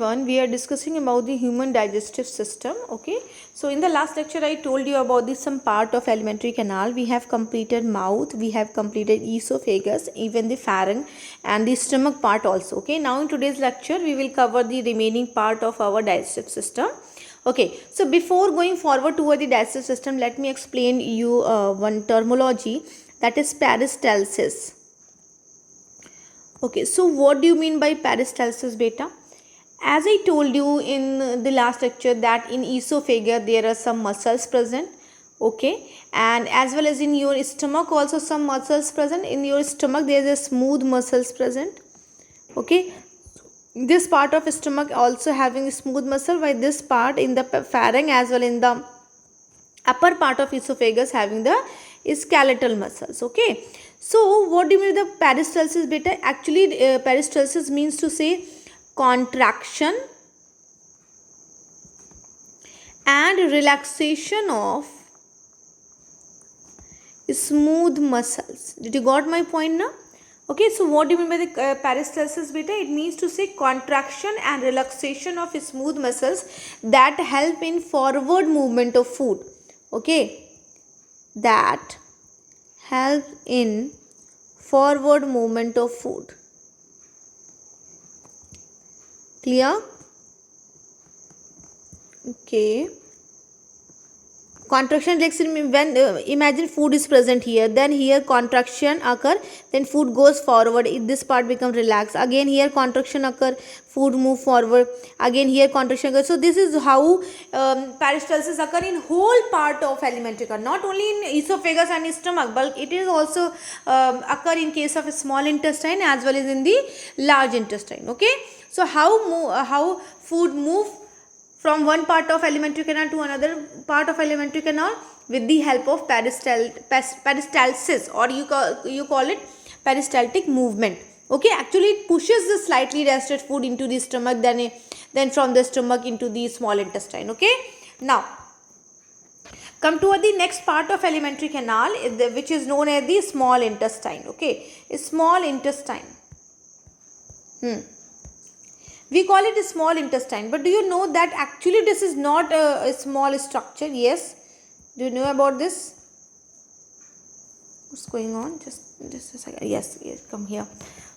We are discussing about the human digestive system. Okay, so in the last lecture I told you about this some part of alimentary canal. We have completed mouth, we have completed esophagus, even the pharynx and the stomach part also. Okay, now in today's lecture we will cover the remaining part of our digestive system. Okay, so before going forward toward the digestive system, let me explain you one terminology, that is peristalsis. Okay, so what do you mean by peristalsis, beta? As I told you in the last lecture that in esophagus there are some muscles present, okay, and as well as in your stomach also some muscles present. In your stomach there is a smooth muscles present, okay. This part of stomach also having a smooth muscle, while this part in the pharynx as well in the upper part of esophagus having the skeletal muscles, okay. So what do you mean the peristalsis, beta? Actually peristalsis means to say contraction and relaxation of smooth muscles. Did you got my point now? Okay, so what do you mean by the peristalsis, beta? It means to say contraction and relaxation of smooth muscles that help in forward movement of food. Okay, that help in forward movement of food. Clear? Okay. Contraction relaxation, when imagine food is present here, then here contraction occur, then food goes forward, this part becomes relaxed, again here contraction occur, food move forward, again here contraction occur. So this is how peristalsis occur in whole part of alimentary canal, not only in esophagus and stomach, but it is also occur in case of small intestine as well as in the large intestine. Okay, so how food move from one part of alimentary canal to another part of alimentary canal with the help of peristalsis, or you call it peristaltic movement. Okay, actually it pushes the slightly digested food into the stomach, then from the stomach into the small intestine. Okay, now come to the next part of alimentary canal, which is known as the small intestine. Okay, small intestine. We call it a small intestine, but do you know that actually this is not a small structure? Yes, do you know about this? What's going on? Just a second. Yes, come here.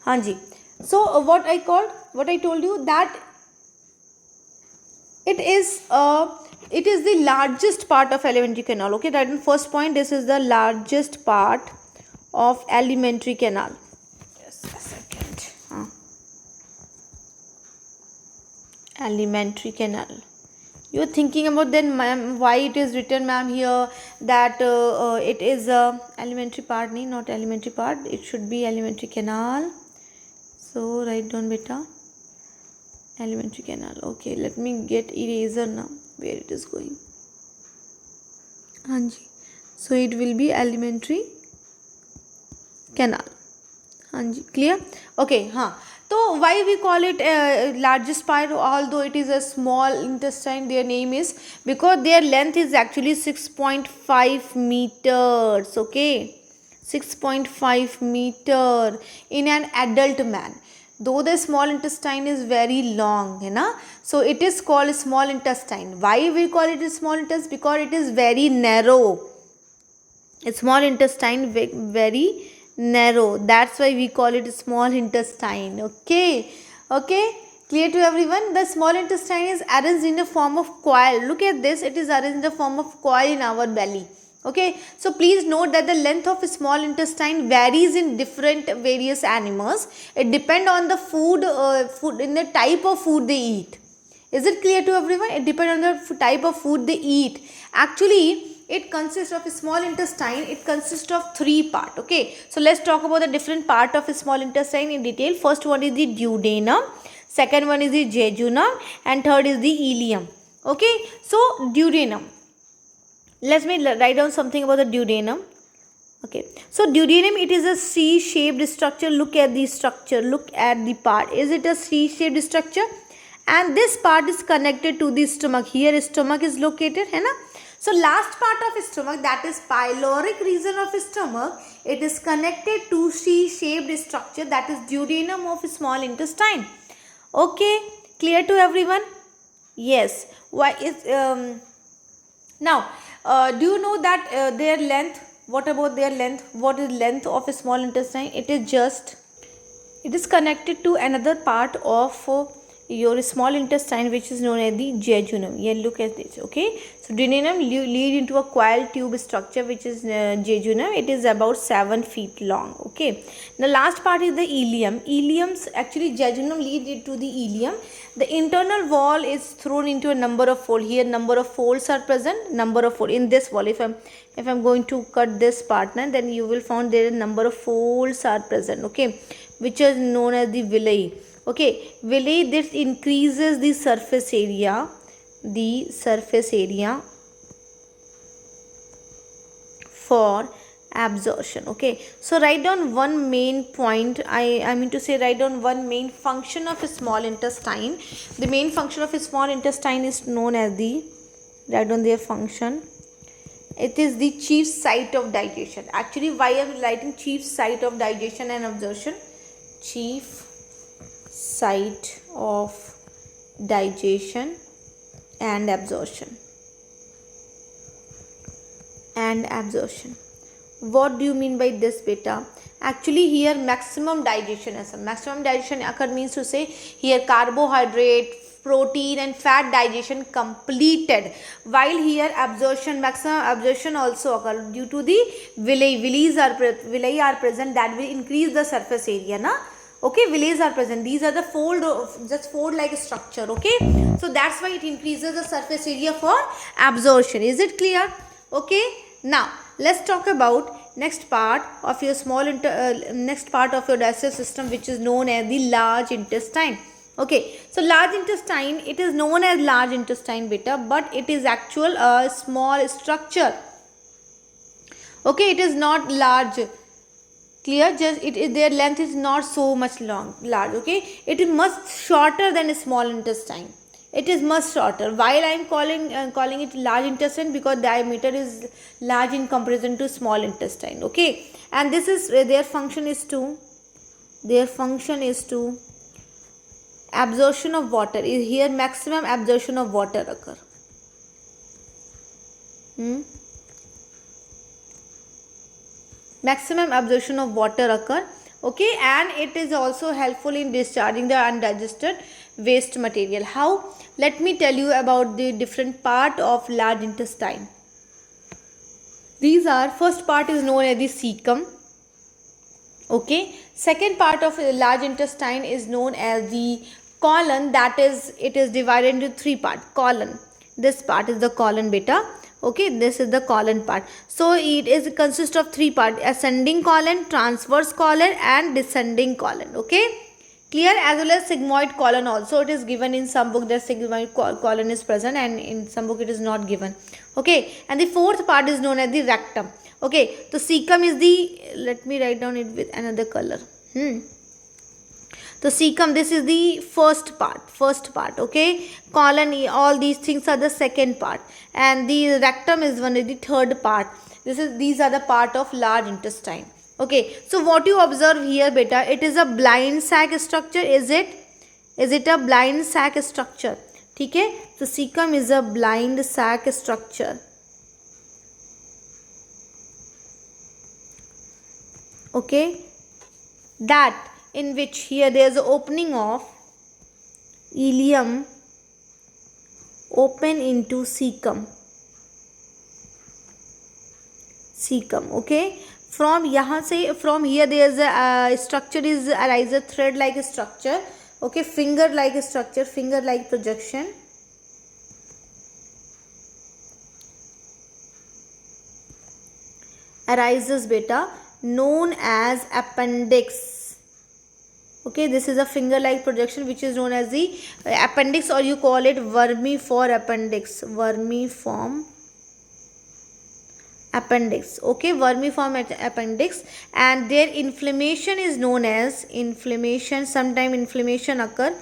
Hanji. So what I told you that it is the largest part of alimentary canal. Okay, that in first point, this is the largest part of alimentary canal. Just a second. Alimentary canal. You are thinking about then, ma'am, why it is written, ma'am, here that it is a alimentary part, not alimentary part. It should be alimentary canal. So write down, beta, alimentary canal. Okay, let me get eraser now. Where it is going? Hanji. So it will be alimentary canal. Hanji, clear? Okay, So why we call it largest part, although it is a small intestine, their name is because their length is actually 6.5 meters. Okay, 6.5 meter in an adult man. Though the small intestine is very long, so it is called small intestine. Why we call it a small intestine? Because it is very narrow. A small intestine very narrow, that's why we call it small intestine. Okay, clear to everyone? The small intestine is arranged in a form of coil. Look at this, it is arranged in the form of coil in our belly. Okay, so please note that the length of a small intestine varies in various animals. It depends on the food in the type of food they eat. Is it clear to everyone? It depends on the type of food they eat. Actually it consists of a small intestine. It consists of three parts. Okay, so let's talk about the different part of a small intestine in detail. First one is the duodenum, second one is the jejunum, and third is the ileum. Okay, so duodenum. Let me write down something about the duodenum. Okay, so duodenum, it is a C-shaped structure. Look at the structure. Look at the part. Is it a C-shaped structure? And this part is connected to the stomach. Here stomach is located, So last part of stomach, that is pyloric region of stomach, it is connected to C-shaped structure, that is duodenum of small intestine. Okay, Clear to everyone? Yes. Why is now do you know that their length, what about their length? What is length of a small intestine? It is connected to another part of your small intestine, which is known as the jejunum. Yeah, look at this. Okay, so duodenum lead into a coil tube structure, which is jejunum. It is about 7 feet long. Okay, the last part is the ileum. Ileums, actually jejunum lead into the ileum. The internal wall is thrown into a number of folds. Here number of folds are present. Number of folds in this wall. If I'm going to cut this part, then you will find there a number of folds are present. Okay, which is known as the villi. Okay, villi, this increases the surface area for absorption. Okay, so write down one main point. I mean to say, write down one main function of a small intestine. The main function of a small intestine is known as the, write down their function. It is the chief site of digestion. Actually, why I am writing chief site of digestion and absorption? Chief site of digestion and absorption. What do you mean by this, beta? Actually, here maximum digestion is maximum digestion occur, means to say here carbohydrate, protein and fat digestion completed, while here maximum absorption also occur due to the villi are present, that will increase the surface area, na? Okay, villi are present. These are the fold like structure. Okay, so that's why it increases the surface area for absorption. Is it clear? Okay, now let's talk about next part of your digestive system, which is known as the large intestine. Okay, so large intestine, it is known as large intestine, beta, but it is actual a small structure. Okay, it is not large. Clear? Just their length is not so much large. Okay, it is much shorter than a small intestine. It is much shorter. While I am calling it large intestine, because diameter is large in comparison to small intestine. Okay, and this is their function is to absorption of water. Is here maximum absorption of water occur. Maximum absorption of water occur. Okay, and it is also helpful in discharging the undigested waste material. How? Let me tell you about the different part of large intestine. These are, first part is known as the cecum. Okay, second part of large intestine is known as the colon. That is, it is divided into 3 parts. Colon, this part is the colon, beta. Okay, this is the colon part. So it consists of 3 parts: ascending colon, transverse colon and descending colon. Okay, clear? As well as sigmoid colon also. It is given in some book that sigmoid colon is present, and in some book it is not given. Okay, and the fourth part is known as the rectum. Okay, so cecum is the, let me write down it with another color. The cecum, this is the first part. Okay, colon, all these things are the second part, and the rectum is one of the third part. These are the part of large intestine. Okay, so what you observe here, beta, it is a blind sac structure. Is it a blind sac structure? Okay, so cecum is a blind sac structure. Okay, that in which here there is an opening of ileum open into cecum. Okay, from here there is a structure is arise a thread like a structure. Okay, finger like structure, finger like projection. Arises, beta, known as appendix. Okay, this is a finger like projection which is known as the appendix, or you call it vermiform appendix. Vermiform appendix. Okay, vermiform appendix, and their inflammation is known as inflammation. Sometime inflammation occur.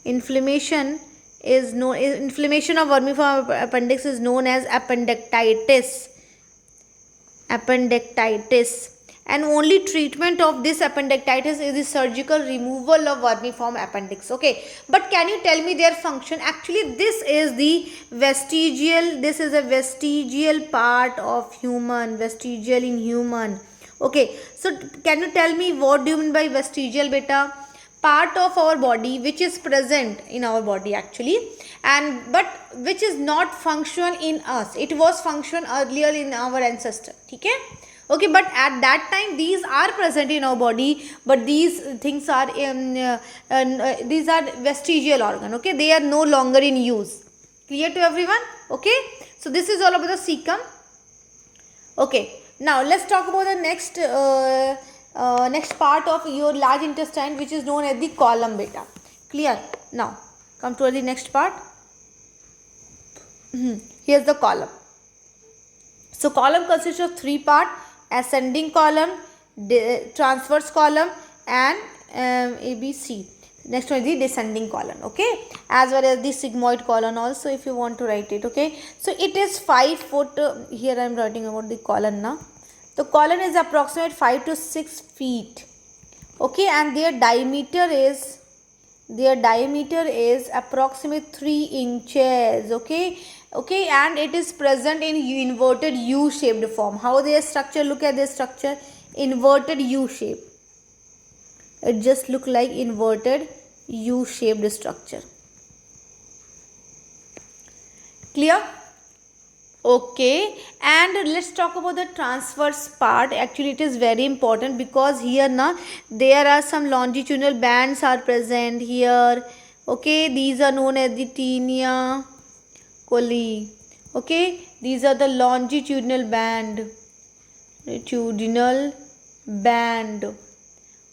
Inflammation of vermiform appendix is known as appendicitis. and only treatment of this appendicitis is the surgical removal of vermiform appendix. Okay, but can you tell me their function? Actually, this is a vestigial part of human, vestigial in human. Okay, so can you tell me what do you mean by vestigial, beta? Part of our body which is present in our body actually, and but which is not functional in us. It was functional earlier in our ancestor. Okay, okay, but at that time these are present in our body, but these things are these are vestigial organ. Okay, they are no longer in use. Clear to everyone? Okay, so this is all about the cecum. Okay, now let's talk about the next part of your large intestine, which is known as the column, beta. Clear? Now come to the next part. Here's the column. So column consists of three parts: ascending column, transverse column, and ABC. Next one is the descending column. Okay, as well as the sigmoid column also, if you want to write it. Okay, so it is 5 foot. Here I am writing about the column now. The column is approximately 5 to 6 feet. Okay, and their diameter is approximately 3 inches. Okay, okay, and it is present in inverted U-shaped form. How their structure? Look at their structure, inverted U shape. It just look like inverted U-shaped structure. Clear? Okay, and let's talk about the transverse part. Actually, it is very important because here now there are some longitudinal bands are present here. Okay, these are known as the tinea coli. Okay, these are the longitudinal band.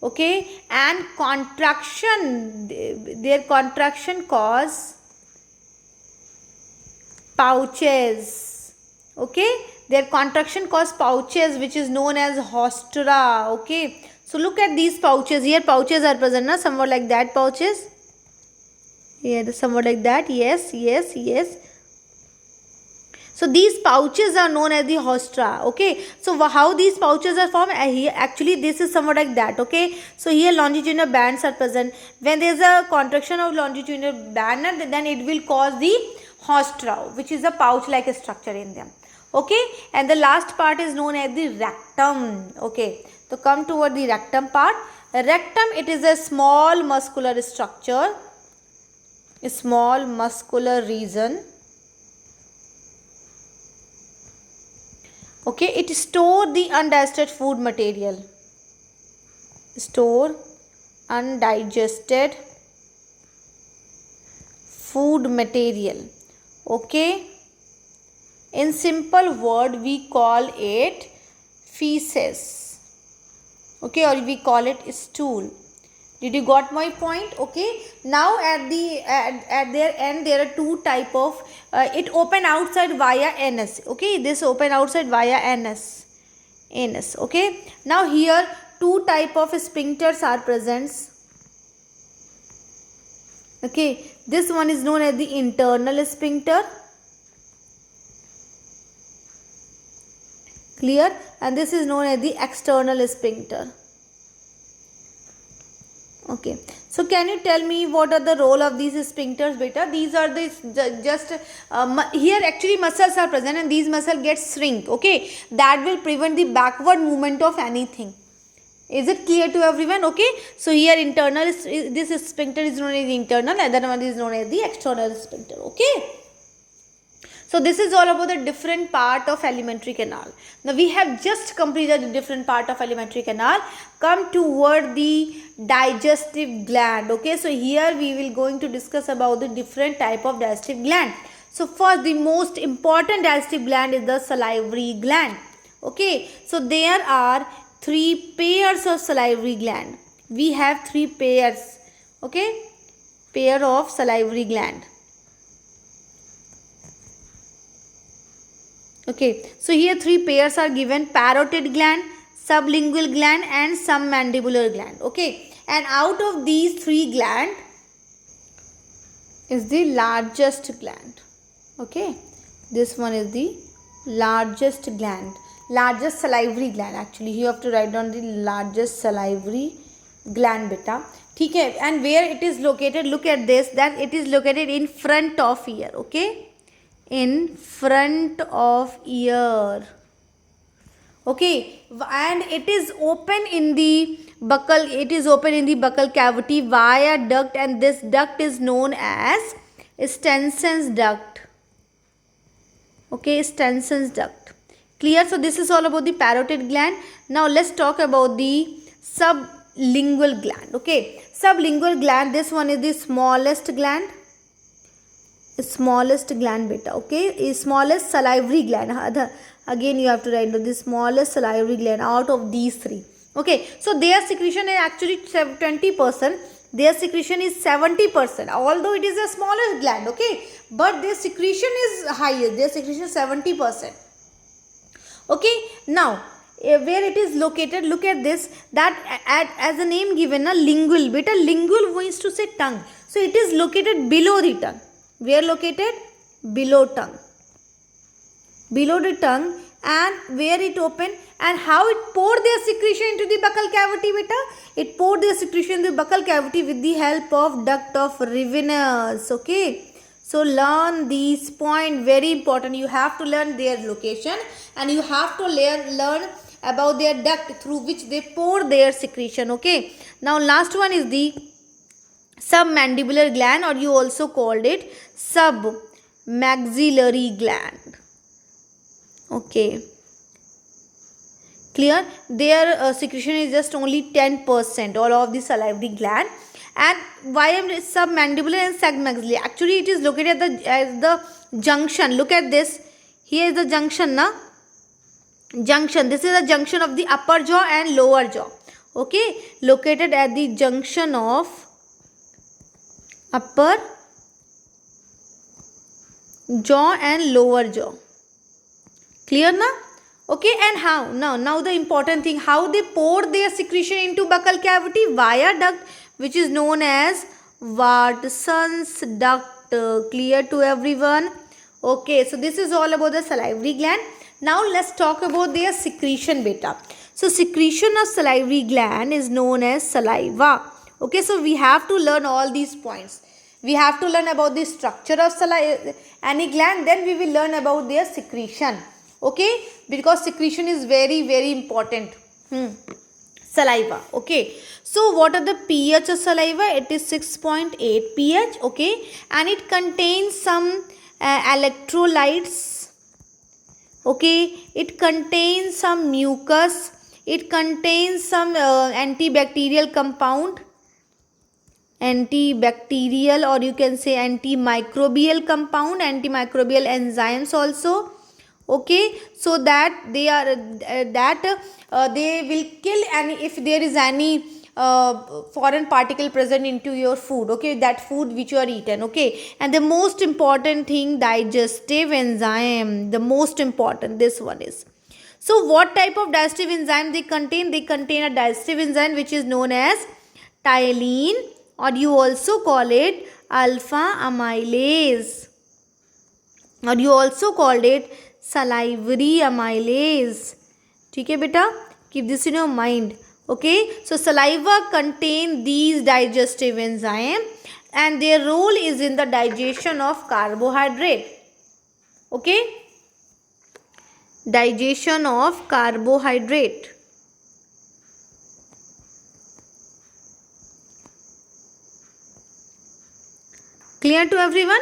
Okay, and contraction, their contraction cause pouches. Okay, their contraction cause pouches, which is known as haustura. Okay, so look at these pouches. Here pouches are present, na? Somewhat like that pouches. Here somewhat like that. Yes, yes, yes. So these pouches are known as the haustura. Okay, so how these pouches are formed? Here actually this is somewhat like that. Okay, so here longitudinal bands are present. When there is a contraction of longitudinal band, then it will cause the haustura, which is a pouch like a structure in them. Okay, and the last part is known as the rectum. Okay, so come toward the rectum part. Rectum, it is a small muscular structure, a small muscular region. Okay, it store the undigested food material. Store undigested food material. Okay, in simple word we call it feces. Okay, or we call it stool. Did you got my point? Okay, now at their end there are two type of it open outside via anus. Okay, this open outside via anus. Okay, now here two type of sphincters are present. Okay, this one is known as the internal sphincter. Clear? And this is known as the external sphincter. Okay, so can you tell me what are the role of these sphincters, beta? These are the just here actually muscles are present, and these muscles get shrink. Okay, that will prevent the backward movement of anything. Is it clear to everyone? Okay, so here internal, this sphincter is known as the internal, other one is known as the external sphincter. Okay, so this is all about the different part of alimentary canal. Now we have just completed the different part of alimentary canal. Come toward the digestive gland. Okay, so here we will going to discuss about the different type of digestive gland. So first, the most important digestive gland is the salivary gland. Okay, so there are 3 pairs of salivary gland. We have 3 pairs. Okay, pair of salivary gland. Okay, so here 3 pairs are given: parotid gland, sublingual gland, and submandibular gland. Okay, and out of these 3 gland is the largest gland. Okay, this one is the largest gland. largest salivary gland, actually you have to write down the largest salivary gland beta, ठीक है. And where it is located, look at this, that it is located in front of ear, okay, in front of ear, okay. And it is open in the buccal, it is open in the buccal cavity via duct, and this duct is known as Stenson's duct, okay, Stenson's duct. Clear? So this is all about the parotid gland. Now let's talk about the sublingual gland, okay. Sublingual gland, this one is the smallest gland, beta, okay, is smallest salivary gland. Again you have to write the smallest salivary gland out of these three, okay. So their secretion is actually 20%, their secretion is 70%, although it is the smallest gland, okay, but their secretion is higher, their secretion is 70%, okay. Now where it is located, look at this, that as a name given, a lingual, beta, lingual means to say tongue, so it is located below the tongue. Where located? Below tongue, below the tongue. And where it open, and how it pour their secretion into the buccal cavity, beta, it pour their secretion in the buccal cavity with the help of duct of Rivenus, okay. So learn these point, very important, you have to learn their location, and you have to learn about their duct through which they pour their secretion, okay. Now last one is the submandibular gland, or you also called it submaxillary gland, okay. Clear? Their secretion is just only 10%, all of the salivary gland. And why am submandibular and submaxillary? Actually it is located at the junction. Look at this, here is the junction, na? Junction, this is the junction of the upper jaw and lower jaw, okay, located at the junction of upper jaw and lower jaw. Clear, na? Okay. And how? Now the important thing, how they pour their secretion into buccal cavity? Via duct, which is known as Watson's duct. Clear to everyone? Okay, so this is all about the salivary gland. Now let's talk about their secretion, beta. So secretion of salivary gland is known as saliva, okay. So we have to learn all these points. We have to learn about the structure of any gland, then we will learn about their secretion, okay, because secretion is very, very important. Saliva, okay. So what are the pH of saliva? It is 6.8 pH, okay, and it contains some electrolytes, okay, it contains some mucus, it contains some antibacterial compound, antibacterial, or you can say antimicrobial compound, antimicrobial enzymes also, okay, so that they are they will kill any, if there is any foreign particle present into your food, okay, that food which you are eaten, okay. And the most important thing, digestive enzyme, the most important, this one is. So what type of digestive enzyme they contain? They contain a digestive enzyme which is known as tyline, or you also call it alpha amylase, or you also called it salivary amylase. ठीक है बेटा, keep this in your mind, okay. So saliva contain these digestive enzyme, and their role is in the digestion of carbohydrate, okay, digestion of carbohydrate. Clear to everyone?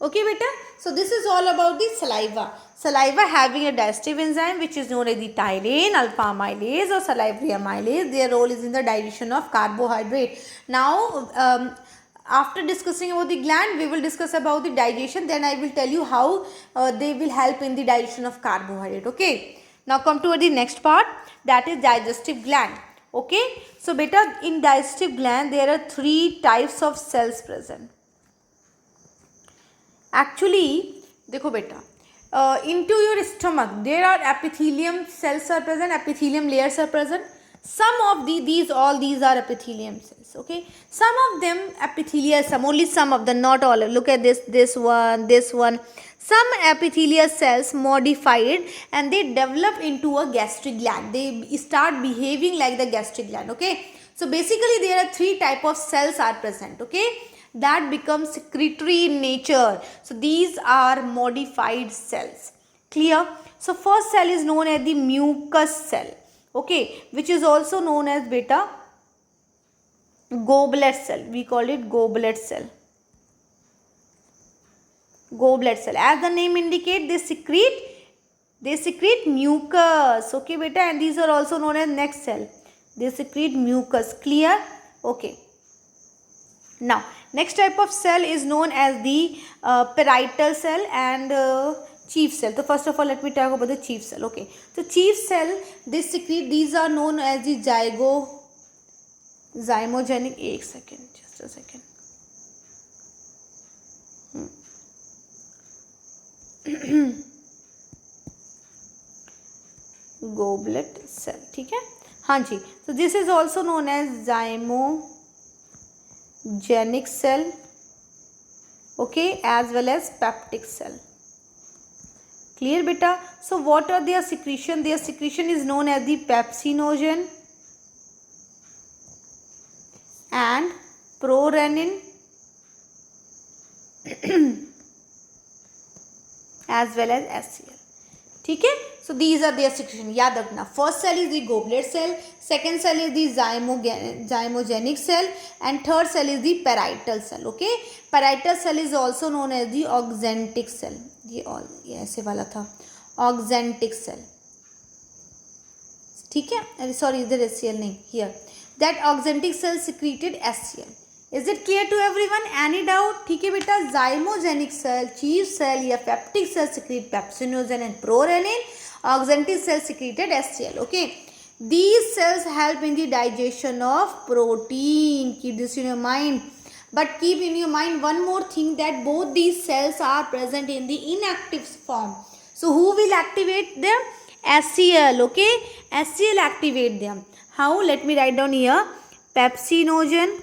Okay beta. So this is all about the saliva. Saliva having a digestive enzyme which is known as the tyline, alpha amylase or salivary amylase. Their role is in the digestion of carbohydrate. Now after discussing about the gland, we will discuss about the digestion. Then I will tell you how they will help in the digestion of carbohydrate. Okay. Now come to the next part, that is digestive gland. Okay. So beta, in digestive gland there are 3 types of cells present. Actually, देखो बेटा, into your stomach there are epithelium cells are present, epithelium layers are present. Some of these are epithelium cells. Okay, some of them epithelial, some, only some of them, not all. Look at this one. Some epithelial cells modified and they develop into a gastric gland. They start behaving like the gastric gland. Okay, so basically there are three type of cells are present. Okay, that become secretory in nature. So these are modified cells. Clear? So first cell is known as the mucus cell. Okay, which is also known as beta goblet cell. We call it goblet cell. Goblet cell. As the name indicate, they secrete mucus. Okay, beta, and these are also known as next cell. They secrete mucus. Clear? Okay. Now, next type of cell is known as the parietal cell and chief cell. So first of all, let me talk about the chief cell. Okay, so chief cell, they secrete, these are known as the zymogenic. एक second, just a second. Goblet cell. ठीक है, हाँ जी. So this is also known as zymogenic cell. Okay, as well as peptic cell. Clear, beta? So what are their secretion? Their secretion is known as the pepsinogen and prorenin as well as HCl. ठीक है, so these are their secretion. याद रखना, first cell is the goblet cell, second cell is the zymogenic cell, and third cell is the parietal cell. Okay, parietal cell is also known as the oxantic cell. ये ऐसे वाला था, oxantic cell. ठीक है, sorry, इधर HCl नहीं, here. That oxantic cell secreted HCl. Is it clear to everyone? Any doubt? ठीक है बेटा, zymogenic cell, chief cell या peptic cell secrete pepsinogen and prorenin. Oxantic cell secreted HCl. Okay, these cells help in the digestion of protein. Keep this in your mind. But keep in your mind one more thing, that both these cells are present in the inactive form. So who will activate them? HCl. Okay, HCl activate them. How? Let me write down here. Pepsinogen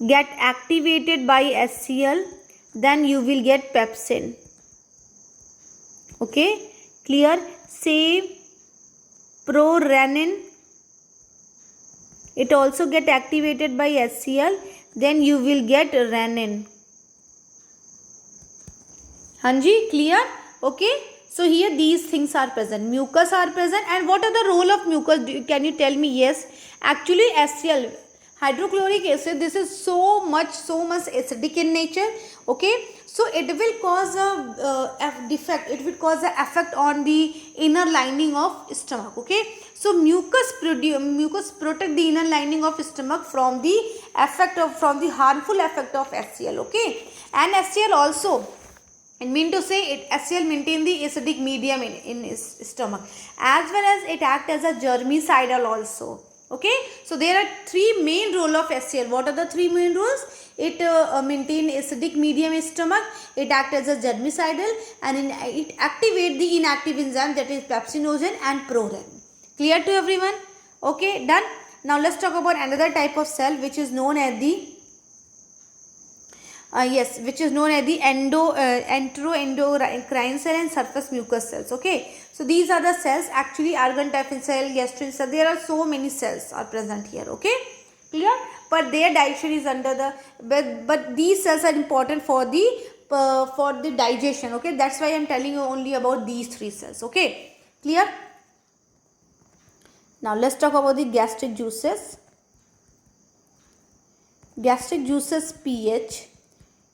get activated by HCl, then you will get pepsin. Okay, clear? Say prorenin, it also get activated by HCl, then you will get renin. Hanji, clear? Okay, so here these things are present, mucus are present. And what are the role of mucus? Can you tell me? Yes, actually HCl, hydrochloric acid, this is so much acidic in nature. Okay, so it will cause a defect, it will cause an effect on the inner lining of stomach. Okay, so mucus protect the inner lining of stomach from the harmful effect of HCl. Okay, and HCl also, it mean to say, HCl maintain the acidic medium in stomach, as well as it act as a germicidal also. Okay, so there are three main role of HCl. What are the three main roles? It maintain acidic medium in stomach, it act as a germicidal, and it activate the inactive enzyme, that is pepsinogen and prorenin. Clear to everyone? Okay, done. Now let's talk about another type of cell which is known as the enteroendocrine cell and surface mucous cells. Okay, so these are the cells, actually argon typhus cell, gastrin cell, there are so many cells are present here. Okay, clear? But their digestion is under the, but these cells are important for the digestion. Okay, that's why I am telling you only about these three cells. Okay, clear? Now let's talk about the gastric juices. Gastric juices pH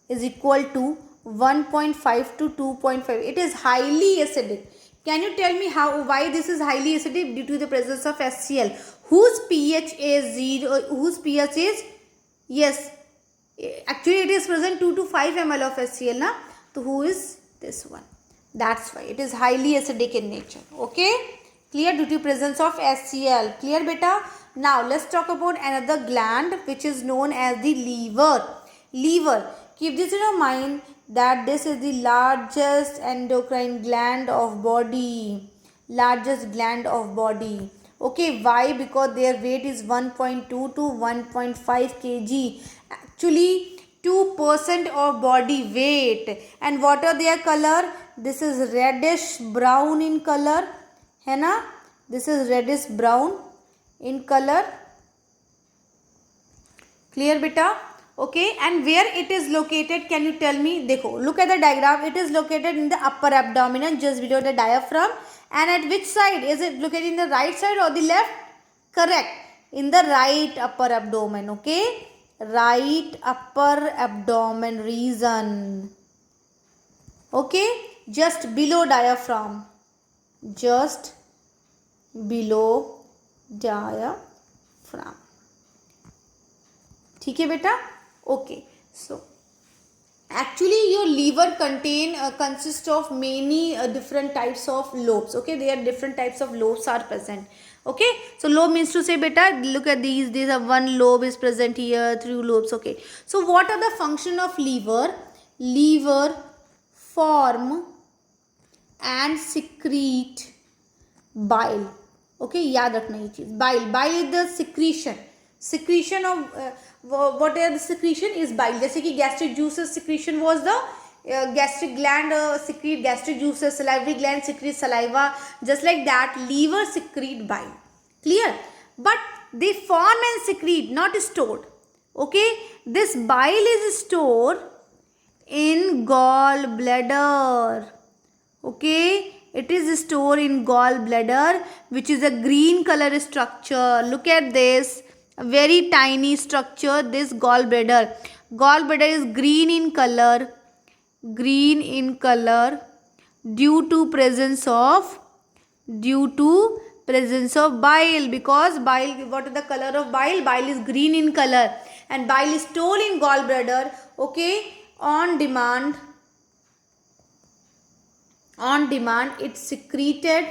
is equal to 1.5 to 2.5. It is highly acidic. Can you tell me why this is highly acidic? Due to the presence of HCl, whose pH is 0, whose pH is, yes, actually it is present 2 to 5 ml of HCl na? So who is this one? That's why it is highly acidic in nature. Okay, clear? Due to presence of HCl. Clear, beta? Now let's talk about another gland which is known as the liver. Keep this in your mind, that this is the largest endocrine gland of body. largest gland of body. Okay, why? Because their weight is 1.2 to 1.5 kg. Actually 2% of body weight. And what are their color? This is reddish brown in color, है ना? This is reddish brown in color. Clear beta? Okay, and where it is located, can you tell me? Dekho, look at the diagram. It is located in the upper abdomen, just below the diaphragm. And at which side? Is it located in the right side or the left? Correct. In the right upper abdomen. Okay. Right upper abdomen region. Okay. Just below diaphragm. Just below diaphragm. ठीक है बेटा? Okay. So actually your liver consists of many different types of lobes. Okay, there are different types of lobes are present. Okay, so lobe means to say beta, look at these are one lobe is present here, 3 lobes. Okay, so what are the function of liver? Liver form and secrete bile. Okay, याद रखना ये चीज. Bile is the secretion of what are the secretion is bile. जैसे कि gastric juices secretion was the gastric gland secrete gastric juices, salivary gland secrete saliva, just like that liver secrete bile. Clear? But they form and secrete, not stored. Okay, this bile is stored in gallbladder. Okay, it is stored in gallbladder, which is a green color structure. Look at this, a very tiny structure, this gallbladder. Gallbladder is green in color due to presence of bile. Because bile, what is the color of bile? Bile is green in color, and bile is stored in gallbladder. Okay, on demand it's secreted.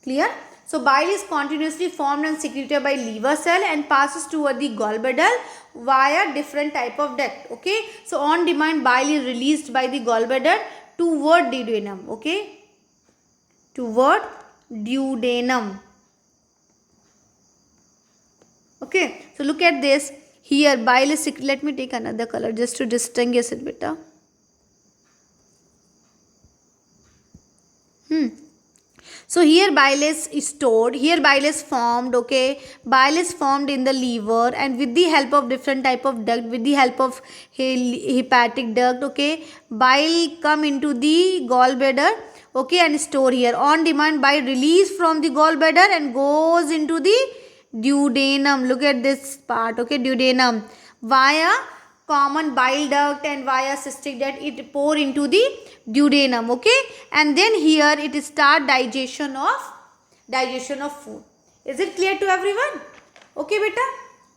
Clear? So bile is continuously formed and secreted by liver cell and passes toward the gallbladder via different type of duct. Okay, so on demand bile is released by the gallbladder toward duodenum. Okay, toward duodenum. Okay, so look at this. Here bile is let me take another color just to distinguish it better. So here bile is stored, here bile is formed. Okay, bile is formed in the liver, and with the help of different type of duct, with the help of hepatic duct, okay, bile come into the gallbladder. Okay, and store here. On demand bile released from the gallbladder and goes into the duodenum. Look at this part. Okay, duodenum via common bile duct and via cystic duct it pour into the duodenum. Okay, and then here it start digestion of food. Is it clear to everyone? Okay beta,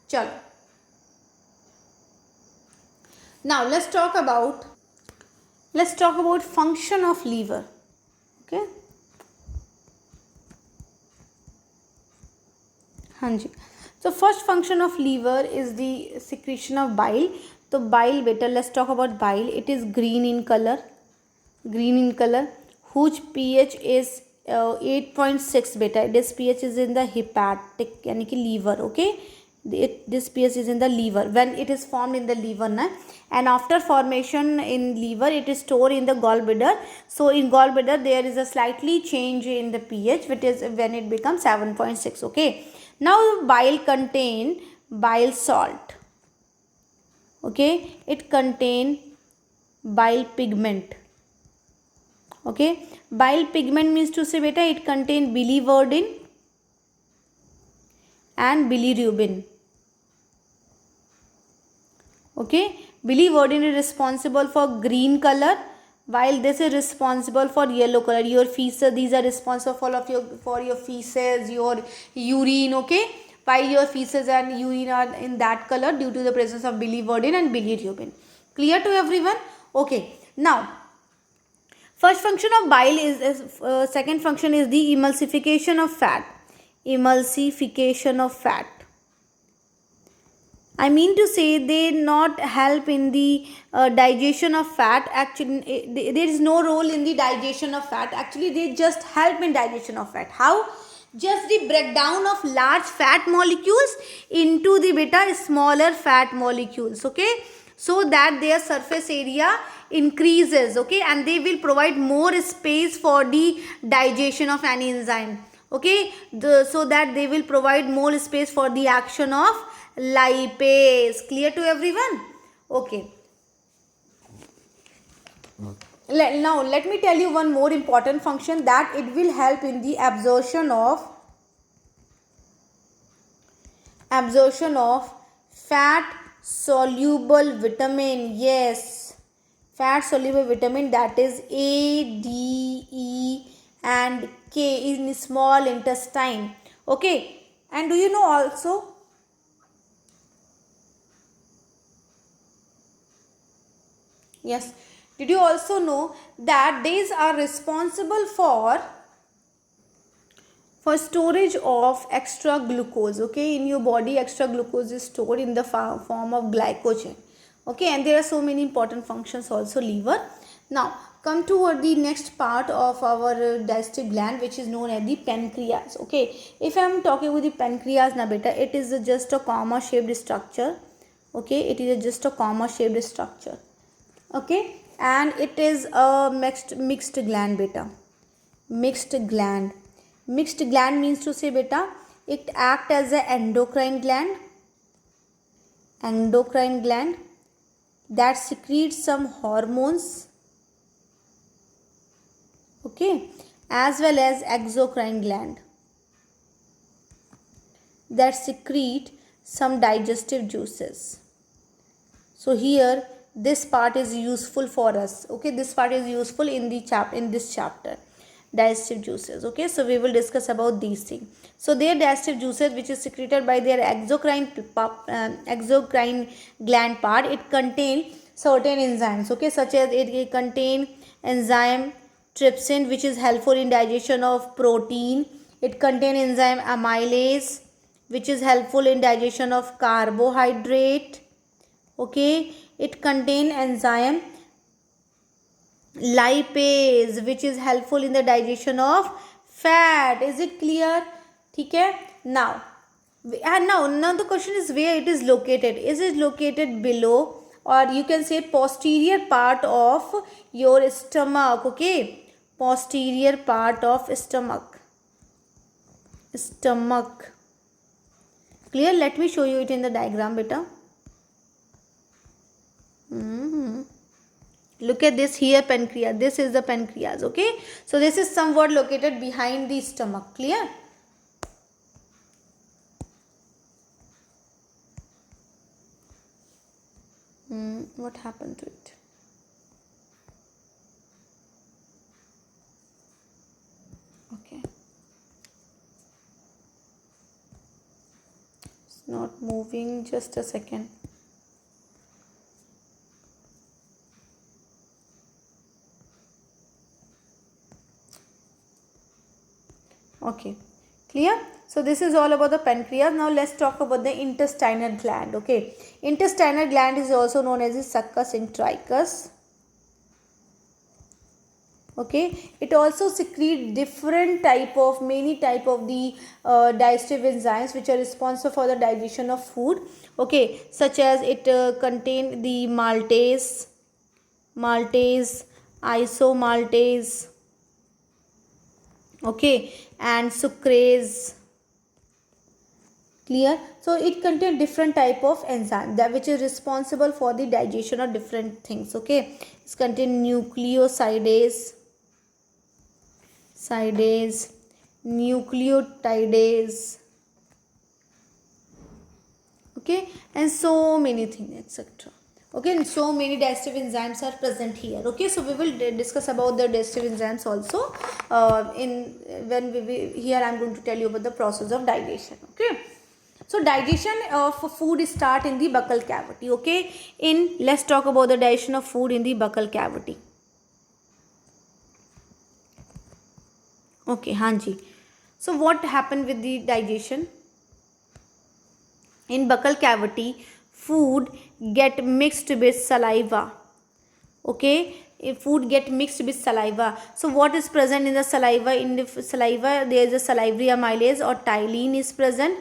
chalo. Now let's talk about function of liver. Okay, hanji. So first function of liver is the secretion of bile. So bile beta, let's talk about bile. It is green in color, whose pH is 8.6 beta. This pH is in the hepatic yani ki liver. Okay, this pH is in the liver when it is formed in the liver na? And after formation in liver it is stored in the gallbladder. So in gallbladder there is a slightly change in the pH, which is when it becomes 7.6. Okay, now bile contain bile salt. Okay, it contain bile pigment. Okay, bile pigment means to say beta it contain biliverdin and bilirubin. Okay, biliverdin is responsible for green color, while this is responsible for yellow color. Your feces, these are responsible for your feces, your urine. Okay, why your feces and urine are in that color? Due to the presence of biliverdin and bilirubin. Clear to everyone? Okay, now first function of bile is second function is the emulsification of fat. I mean to say they not help in the digestion of fat. Actually, there is no role in the digestion of fat. Actually, they just help in digestion of fat. How? Just the breakdown of large fat molecules into the beta smaller fat molecules. Okay, so that their surface area increases. Okay, and they will provide more space for the digestion of any enzyme. Okay, so that they will provide more space for the action of lipase. Clear to everyone? Okay. Now let me tell you one more important function, that it will help in the absorption of fat soluble vitamin. Yes, fat soluble vitamin, that is A, D, E and K in small intestine. Okay, and do you know also, yes, did you also know that these are responsible for storage of extra glucose? Okay, in your body extra glucose is stored in the form of glycogen. Okay, and there are so many important functions also liver. Now come toward the next part of our digestive gland, which is known as the pancreas. Okay, if I am talking about the pancreas na beta, it is just a comma shaped structure. Okay, it is just a comma shaped structure. Okay, and it is a mixed gland beta. Mixed gland means to say beta, it act as a endocrine gland that secretes some hormones. Okay, as well as exocrine gland that secrete some digestive juices. So here this part is useful for us. Okay, this part is useful in this chapter, digestive juices. Okay, so we will discuss about these things. So their digestive juices, which is secreted by their exocrine gland part, it contain certain enzymes. Okay, such as it contain enzyme trypsin, which is helpful in digestion of protein. It contain enzyme amylase, which is helpful in digestion of carbohydrate. Okay, it contain enzyme lipase, which is helpful in the digestion of fat. Is it clear? Okay, now now the question is where it is located. Is it located below, or you can say posterior part of your stomach? Okay, posterior part of stomach. Clear? Let me show you it in the diagram beta. Look at this here, pancreas. This is the pancreas. Okay, so this is somewhat located behind the stomach. Clear? What happened to it? Okay, it's not moving. Just a second. Okay, clear? So this is all about the pancreas. Now let's talk about the intestinal gland. Okay, intestinal gland is also known as the succus intricus. Okay, it also secretes many type of the digestive enzymes which are responsible for the digestion of food. Okay, such as it contain the maltase, isomaltase. Okay, and sucrase. Clear? So it contains different type of enzyme that which is responsible for the digestion of different things. Okay, it contains nucleotidase, okay, and so many things, etc. Okay, and so many digestive enzymes are present here. Okay, so we will discuss about the digestive enzymes also here I am going to tell you about the process of digestion. Okay, so digestion of food start in the buccal cavity. Okay, let's talk about the digestion of food in the buccal cavity. Okay, hanji. So what happened with the digestion? In buccal cavity, food get mixed with saliva. Okay, if food get mixed with saliva, so what is present in the saliva? In the saliva there is a salivary amylase or ptyalin is present.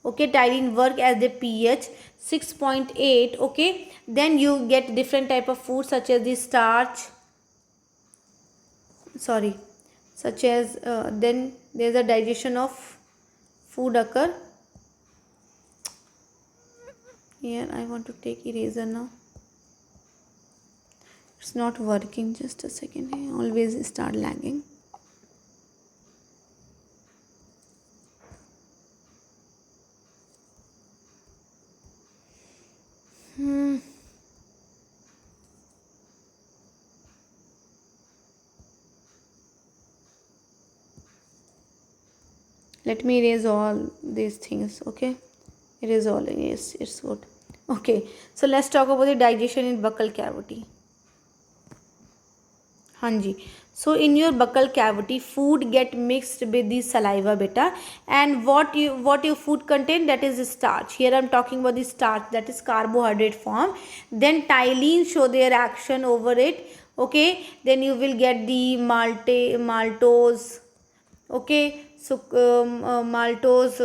Okay, ptyalin work as the pH 6.8. okay, then you get different type of food such as the starch, sorry, such as then there is a digestion of food occur. Here I want to take eraser now. It's not working, just a second. I always start lagging. Let me erase all these things. Okay, erase all. Yes, it's good. Okay, so let's talk about the digestion in buccal cavity. Hanji. So in your buccal cavity, food get mixed with the saliva, beta, and what your food contain, that is starch. Here I'm talking about the starch, that is carbohydrate form. Then ptyalin show their action over it. Okay, then you will get the maltose. Okay, so maltose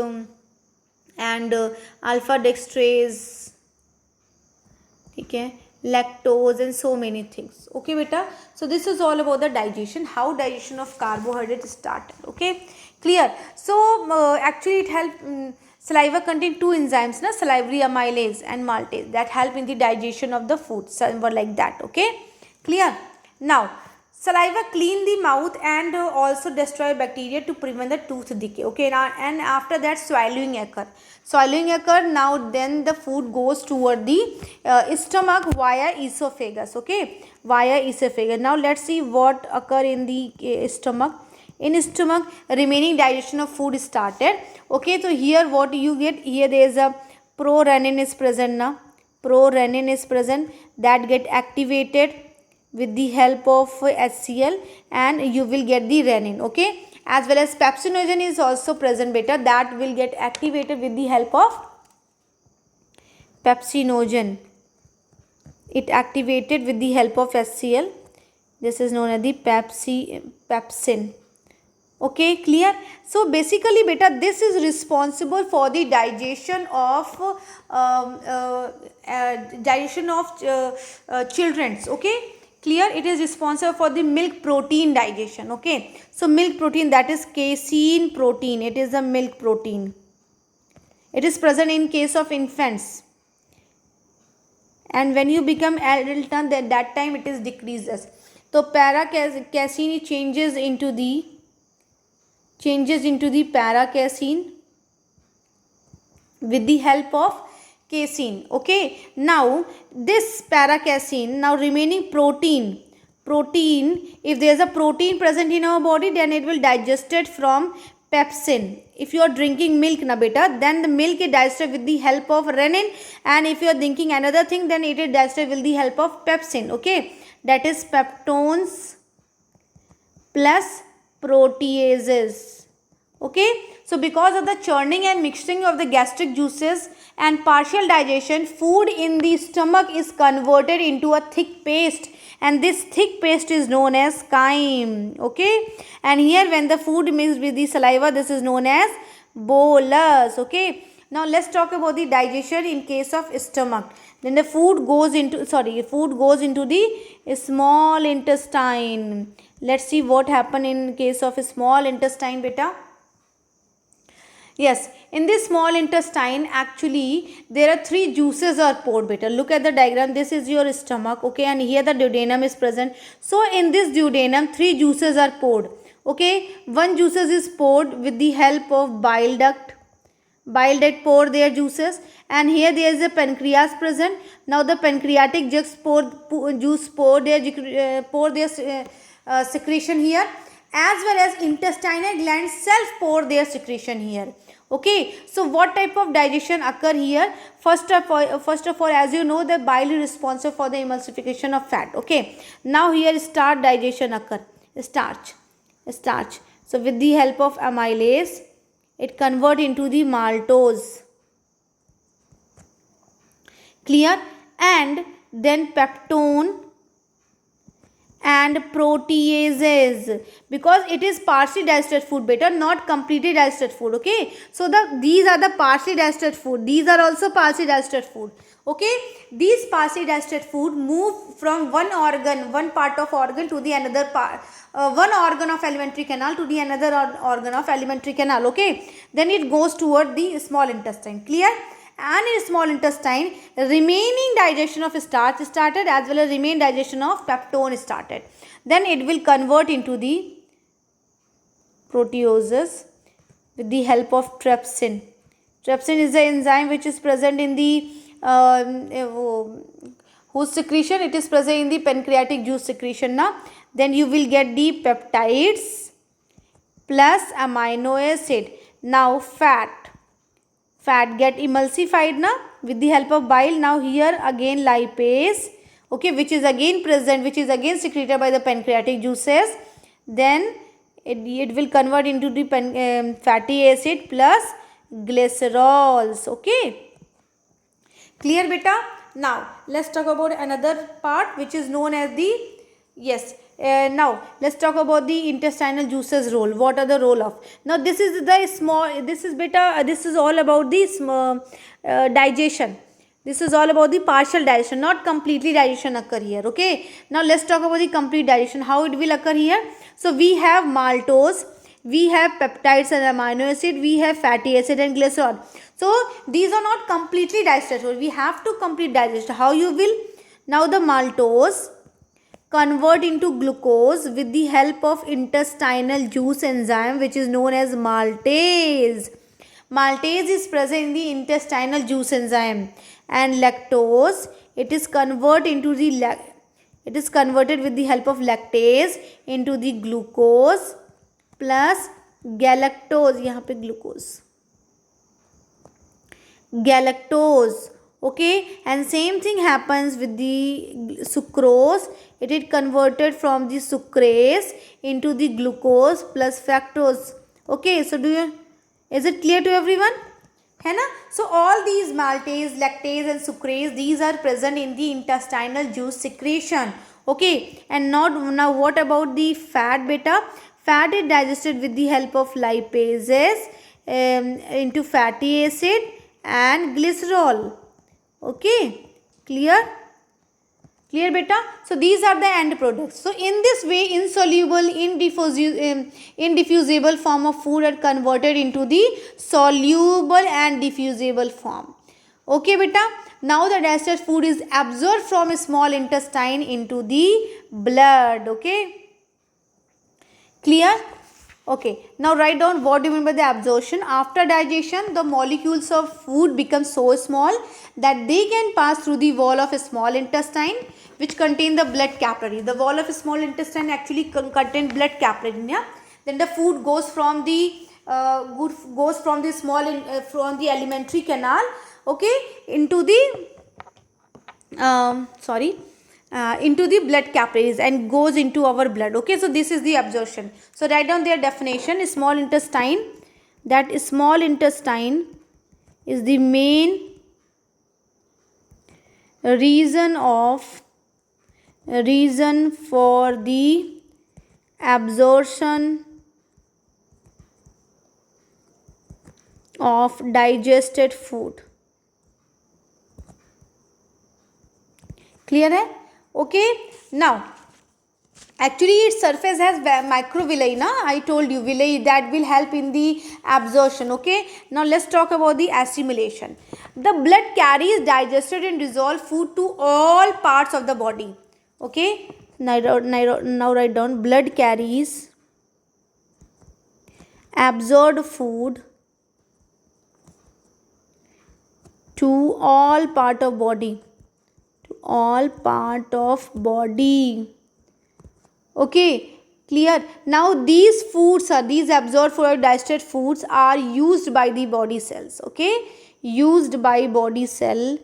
and alpha dextrose. Okay, lactose and so many things. Okay beta, so this is all about the digestion, how digestion of carbohydrate started. Okay, clear. So actually it help, saliva contain two enzymes na, salivary amylase and maltase, that help in the digestion of the food, somewhat like that. Okay, clear. Now saliva clean the mouth and also destroy bacteria to prevent the tooth decay. Okay, now and after that swallowing occur. Now then the food goes toward the stomach via esophagus. Okay, via esophagus. Now let's see what occur in the stomach. In stomach, remaining digestion of food started. Okay, so here what you get, here there is a prorenin is present now. Prorenin is present, that get activated with the help of HCl and you will get the renin. Okay, as well as pepsinogen is also present beta, that will get activated with the help of pepsinogen. It activated with the help of HCl. This is known as the pepsin. Okay, clear. So basically beta, this is responsible for the digestion of children's. Okay, clear. It is responsible for the milk protein digestion. Okay, so milk protein, that is casein protein, it is a milk protein. It is present in case of infants, and when you become adult, that time it is decreases. So para casein changes into the para casein with the help of casein. Okay, now this para casein, now remaining protein, if there is a protein present in our body, then it will digested from pepsin. If you are drinking milk na beta, then the milk is digested with the help of renin, and if you are drinking another thing, then it is digested with the help of pepsin. Okay, that is peptones plus proteases. Okay, so because of the churning and mixing of the gastric juices and partial digestion, food in the stomach is converted into a thick paste, and this thick paste is known as chyme. Okay, and here when the food mixed with the saliva, this is known as bolus. Okay, now let's talk about the digestion in case of stomach. Then the food goes into the small intestine. Let's see what happen in case of a small intestine beta. Yes, in this small intestine, actually there are three juices are poured beta. Look at the diagram. This is your stomach. Okay, and here the duodenum is present. So in this duodenum, three juices are poured. Okay, one juices is poured with the help of bile duct. Bile duct pour their juices, and here there is a pancreas present. Now the pancreatic juice pour their secretion here, as well as intestinal glands self pour their secretion here. Okay, so what type of digestion occur here? First of all, as you know, the bile is responsible for the emulsification of fat. Okay, now here starch digestion occur. Starch. So with the help of amylase, it convert into the maltose. Clear? And then peptone and proteases, because it is partially digested food, beta, not completely digested food. Okay, so these are the partially digested food, these are also partially digested food. Okay, these partially digested food move from one part of organ to the another part, one organ of alimentary canal to the another organ of alimentary canal. Okay, then it goes toward the small intestine. Clear? And in small intestine, remaining digestion of starch started, as well as remaining digestion of peptone started. Then it will convert into the proteases with the help of trypsin. Trypsin is the enzyme which is present in the whose secretion? It is present in the pancreatic juice secretion. Now, then you will get the peptides plus amino acid. Now fat get emulsified na with the help of bile. Now here again lipase, okay, which is again present, which is again secreted by the pancreatic juices. Then it will convert into the fatty acid plus glycerols. Okay, clear beta? Now let's talk about another part which is known as the, yes, now let's talk about the intestinal juices role. What are the role of? Now this is the small, this is beta, this is all about the small digestion. This is all about the partial digestion, not completely digestion occur here. Okay, now let's talk about the complete digestion, how it will occur here. So we have maltose, we have peptides and amino acid, we have fatty acid and glycerol. So these are not completely digested, we have to complete digest. How you will? Now the maltose convert into glucose with the help of intestinal juice enzyme which is known as maltase. Maltase is present in the intestinal juice enzyme. And lactose, it is converted with the help of lactase into the glucose plus galactose. यहाँ पे galactose. Okay, and same thing happens with the sucrose. It is converted from the sucrase into the glucose plus fructose. Okay, so is it clear to everyone? है ना? So all these maltase, lactase and sucrase, these are present in the intestinal juice secretion. Okay, and now what about the fat beta? Fat is digested with the help of lipases into fatty acid and glycerol. Okay, clear beta? So these are the end products. So in this way, insoluble, indiffusible form of food are converted into the soluble and diffusible form. Okay beta? Now the digested food is absorbed from a small intestine into the blood. Okay, clear? Okay, now write down what do you mean by the absorption. After digestion, the molecules of food become so small that they can pass through the wall of a small intestine which contain the blood capillary. The wall of a small intestine actually contain blood capillary. Yeah? Then the food goes from the from the alimentary canal, okay, into the into the blood capillaries and goes into our blood. Okay, so this is the absorption. So write down their definition. Small intestine, that small intestine is the main reason for the absorption of digested food. Clear hai? Okay, now actually its surface has microvilli, na? I told you villi that will help in the absorption. Okay, now let's talk about the assimilation. The blood carries digested and dissolved food to all parts of the body. Okay, now write down blood carries absorbed food to all part of body. Okay, clear? Now these absorbed food or digested foods are used by the body cells. Okay, used by body cell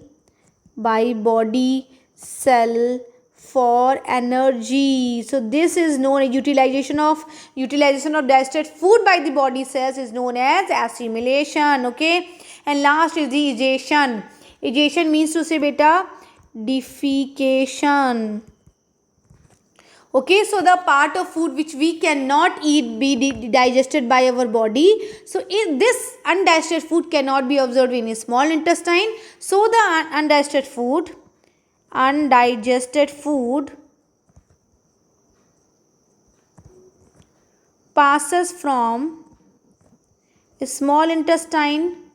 for energy. So this is known as utilization of digested food by the body cells is known as assimilation. Okay, and last is the digestion. egestion means to say beta defecation. Okay, so the part of food which we cannot eat be digested by our body. So this undigested food cannot be absorbed in a small intestine. So the undigested food passes from a small intestine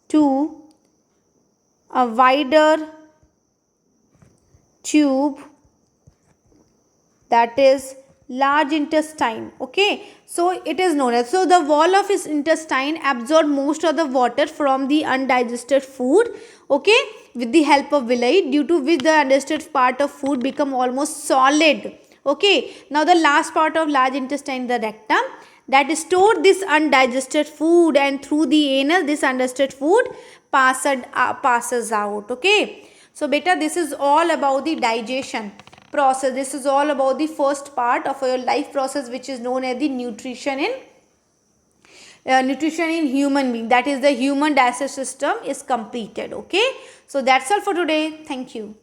to a wider tube, that is large intestine. Okay, so it is known as, so the wall of his intestine absorb most of the water from the undigested food, okay, with the help of villi, due to which the undigested part of food become almost solid. Okay, now the last part of large intestine, the rectum, that store this undigested food, and through the anus this undigested food passes out. Okay, so beta, this is all about the digestion process. This is all about the first part of your life process, which is known as the nutrition in human being, that is the human digestive system is completed. Okay, so that's all for today. Thank you.